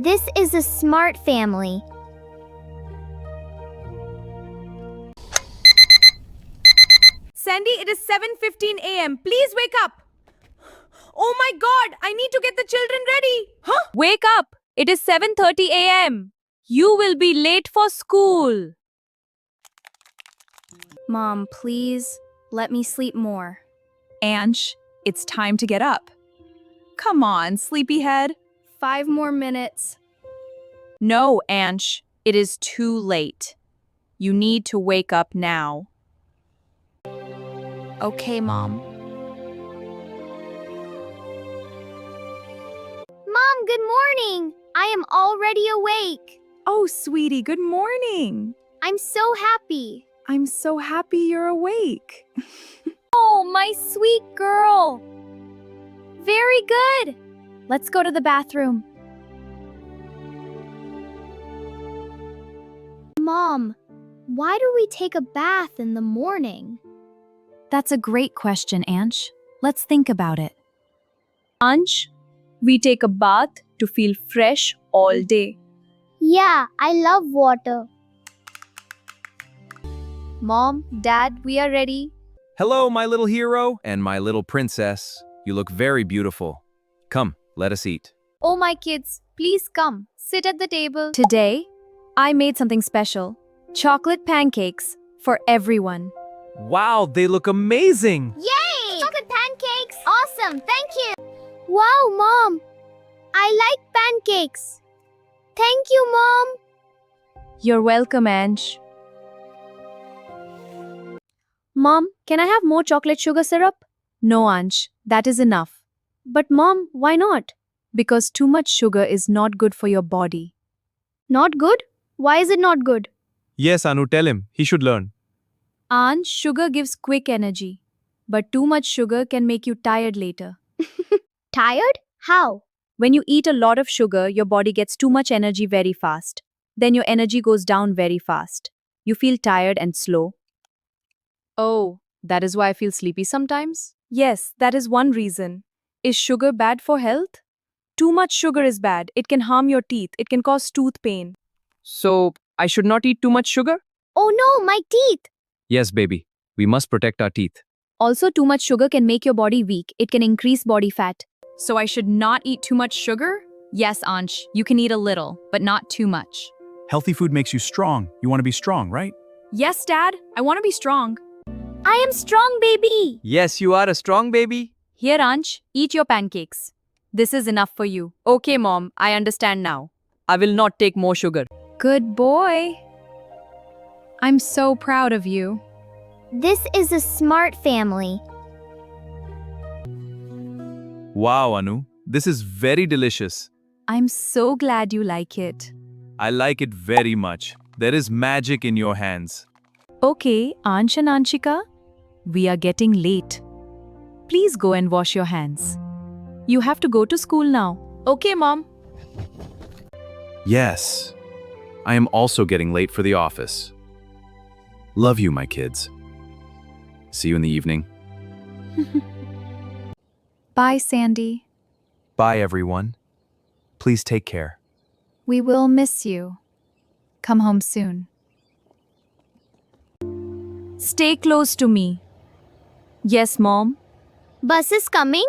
This is a smart family. Sandy, it is 7:15 a.m. Please wake up. Oh my god, I need to get the children ready. Huh? Wake up. It is 7:30 a.m. You will be late for school. Mom, please, let me sleep more. Ansh, it's time to get up. Come on, sleepyhead. 5 more minutes. No, Ansh, it is too late. You need to wake up now. Okay, Mom. Mom, good morning. I am already awake. Oh, sweetie, good morning. I'm so happy. I'm so happy you're awake. Oh, my sweet girl. Very good. Let's go to the bathroom. Mom, why do we take a bath in the morning? That's a great question, Ansh. Let's think about it. Ansh, we take a bath to feel fresh all day. Yeah, I love water. Mom, Dad, we are ready. Hello, my little hero and my little princess. You look very beautiful. Come, let us eat. Oh, my kids, please come. Sit at the table. Today, I made something special. Chocolate pancakes for everyone. Wow, they look amazing! Yay! Chocolate pancakes! Awesome, thank you! Wow, Mom! I like pancakes. Thank you, Mom! You're welcome, Ansh. Mom, can I have more chocolate sugar syrup? No, Ansh, that is enough. But Mom, why not? Because too much sugar is not good for your body. Not good? Why is it not good? Yes, Anu, tell him. He should learn. Ansh, sugar gives quick energy. But too much sugar can make you tired later. Tired? How? When you eat a lot of sugar, your body gets too much energy very fast. Then your energy goes down very fast. You feel tired and slow. Oh, that is why I feel sleepy sometimes? Yes, that is one reason. Is sugar bad for health? Too much sugar is bad. It can harm your teeth. It can cause tooth pain. So, I should not eat too much sugar? Oh no, my teeth! Yes, baby. We must protect our teeth. Also, too much sugar can make your body weak. It can increase body fat. So I should not eat too much sugar? Yes, Ansh, you can eat a little, but not too much. Healthy food makes you strong. You want to be strong, right? Yes, Dad, I want to be strong. I am strong, baby! Yes, you are a strong baby. Here, Ansh, eat your pancakes. This is enough for you. Okay, Mom, I understand now. I will not take more sugar. Good boy. I'm so proud of you. This is a smart family. Wow, Anu. This is very delicious. I'm so glad you like it. I like it very much. There is magic in your hands. Okay, Ansh and Anshika, we are getting late. Please go and wash your hands. You have to go to school now. Okay, Mom. Yes. I am also getting late for the office. Love you, my kids. See you in the evening. Bye, Sandy. Bye, everyone. Please take care. We will miss you. Come home soon. Stay close to me. Yes, Mom. Bus is coming?